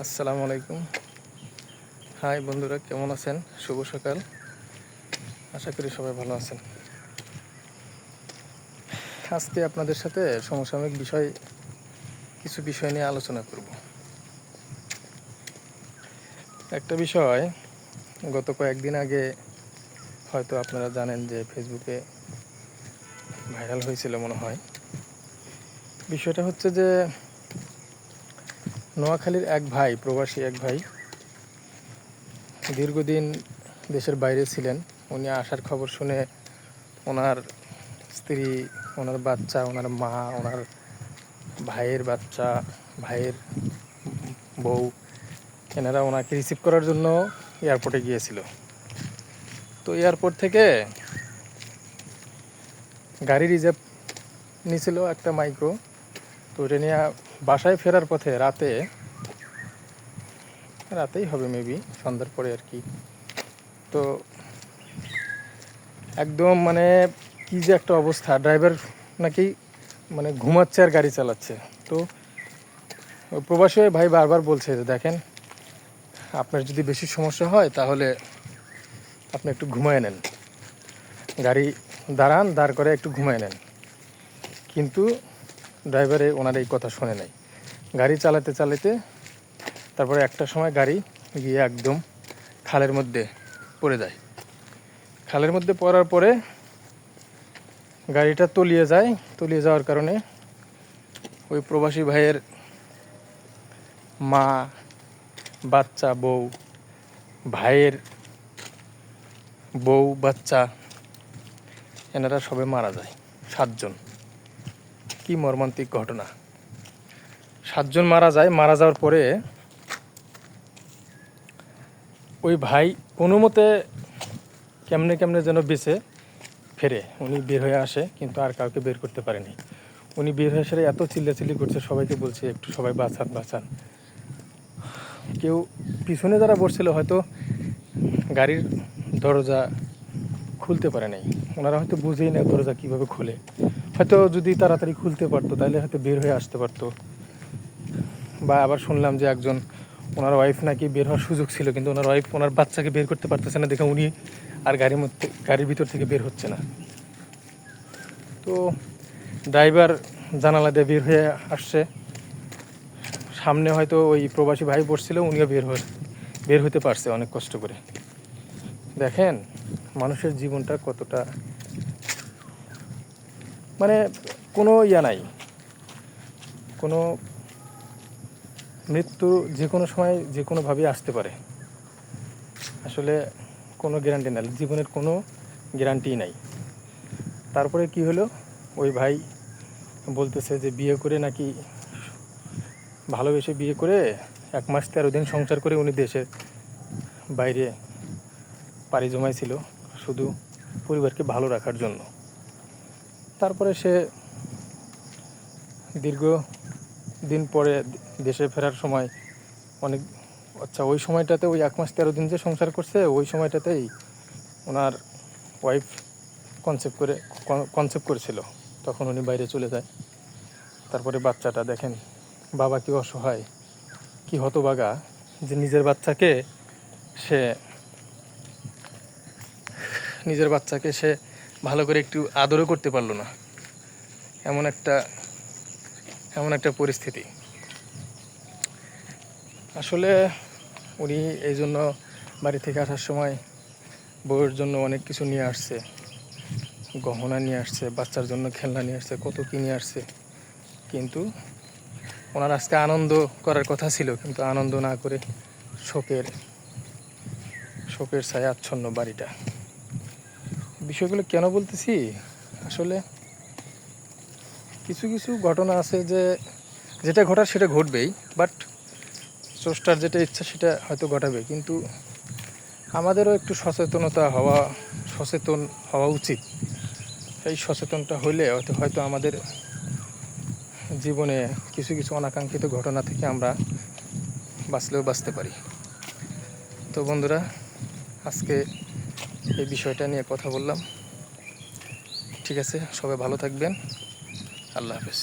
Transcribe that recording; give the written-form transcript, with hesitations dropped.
আসসালামু আলাইকুম। হাই বন্ধুরা, কেমন আছেন? শুভ সকাল। আশা করি সবাই ভালো আছেন। আজকে আপনাদের সাথে সমসাময়িক কিছু বিষয় নিয়ে আলোচনা করব। একটা বিষয় গত কয়েকদিন আগে হয়তো আপনারা জানেন যে ফেসবুকে ভাইরাল হয়েছিল মনে হয়। বিষয়টা হচ্ছে যে নোয়াখালীর প্রবাসী এক ভাই দীর্ঘদিন দেশের বাইরে ছিলেন। উনি আসার খবর শুনে ওনার স্ত্রী, ওনার বাচ্চা, ওনার মা, ওনার ভাইয়ের বাচ্চা, ভাইয়ের বউ, এনারা ওনাকে রিসিভ করার জন্য এয়ারপোর্টে গিয়েছিল। তো এয়ারপোর্ট থেকে গাড়ি রিজার্ভ নিয়েছিল একটা মাইক্রো। তো ওটা নিয়ে বাসায় ফেরার পথে রাতেই হবে, মেবি সন্ধ্যার পরে আর কি। তো একদম মানে কি যে একটা অবস্থা, ড্রাইভার নাকি ঘুমাচ্ছে আর গাড়ি চালাচ্ছে। তো প্রবাসী ভাই বারবার বলছে যে দেখেন, আপনার যদি বেশি সমস্যা হয় তাহলে আপনি একটু ঘুমায় নেন, গাড়ি দাঁড় করে একটু ঘুমায় নেন। কিন্তু ড্রাইভারে ওনার এই কথা শোনে নাই। গাড়ি চালাতে চালাতে তারপরে একটা সময় গাড়ি গিয়ে একদম খালের মধ্যে পড়ে যায়। খালের মধ্যে পড়ার পরে গাড়িটা তলিয়ে যাওয়ার কারণে ওই প্রবাসী ভাইয়ের মা, বাচ্চা, ভাইয়ের বউ, বাচ্চা, এনারা সবে মারা যায়। 7 জন। কি মর্মান্তিক ঘটনা! 7 জন মারা যায়। মারা যাওয়ার পরে ওই ভাই কোনো মতে কেমনে যেন বেঁচে ফেরে। উনি বের হয়ে আসে, কিন্তু আর কাউকে বের করতে পারেনি। উনি বের হয়ে এসে এত চিল্লাচিল্লি করছে, সবাইকে বলছে একটু সবাই বাঁচান। কেউ পিছনে যারা বসছিল হয়তো গাড়ির দরজা খুলতে পারে নাই। ওনারা হয়তো বুঝেই না দরজা কীভাবে খুলে। হয়তো যদি তাড়াতাড়ি খুলতে পারতো তাহলে হয়তো বের হয়ে আসতে পারতো। বা আবার শুনলাম যে একজন, ওনার ওয়াইফ নাকি বের হওয়ার সুযোগ ছিল, কিন্তু ওনার ওয়াইফ ওনার বাচ্চাকে বের করতে পারতেছে না দেখে উনি আর গাড়ির ভিতর থেকে বের হচ্ছে না। তো ড্রাইভার জানালা দিয়ে বের হয়ে আসছে। সামনে হয়তো ওই প্রবাসী ভাই বসছিল, উনিও বের হতে পারছে অনেক কষ্ট করে। দেখেন মানুষের জীবনটা কতটা কোনো নাই, কোনো মৃত্যু যে কোনো সময় যে কোনোভাবেই আসতে পারে। আসলে কোনো গ্যারান্টি নাই, জীবনের কোনো গ্যারান্টি নাই। তারপরে কি হলো, ওই ভাই বলতেছে যে বিয়ে করে নাকি ভালোবেসে বিয়ে করে 1 মাস 13 দিন সংসার করে উনি দেশের বাইরে পাড়ি জমাইছিল শুধু পরিবারকে ভালো রাখার জন্য। তারপরে সে দীর্ঘ দিন পরে দেশে ফেরার সময় ওই সময়টাতে ওই 1 মাস 13 দিন যে সংসার করছে, ওই সময়টাতেই ওনার ওয়াইফ কনসেপ্ট করেছিল। তখন উনি বাইরে চলে যায়। তারপরে বাচ্চাটা দেখেন, বাবা কি অসহায়, কি হতভাগা যে নিজের বাচ্চাকে সে ভালো করে একটু আদরও করতে পারলো না। এমন একটা পরিস্থিতি। আসলে উনি এই জন্য বাড়ি থেকে আসার সময় বউয়ের জন্য অনেক কিছু নিয়ে আসছে, গহনা নিয়ে আসছে, বাচ্চার জন্য খেলনা নিয়ে আসছে, কত কি নিয়ে আসছে। কিন্তু ওনার আজকে আনন্দ করার কথা ছিল, কিন্তু আনন্দ না করে শোকের ছায়া আচ্ছন্ন বাড়িটা। বিষয়গুলো কেন বলতেছি, আসলে কিছু কিছু ঘটনা আছে যে যেটা ঘটার সেটা ঘটবেই, বাট স্রষ্টার যেটা ইচ্ছা সেটা হয়তো ঘটাবে। কিন্তু আমাদেরও একটু সচেতন হওয়া উচিত। এই সচেতনটা হইলে হয়তো আমাদের জীবনে কিছু কিছু অনাকাঙ্ক্ষিত ঘটনা থেকে আমরা বাঁচতে পারি। তো বন্ধুরা, আজকে এই বিষয়টা নিয়ে কথা বললাম। ঠিক আছে, সবাই ভালো থাকবেন। আল্লাহ হাফেজ।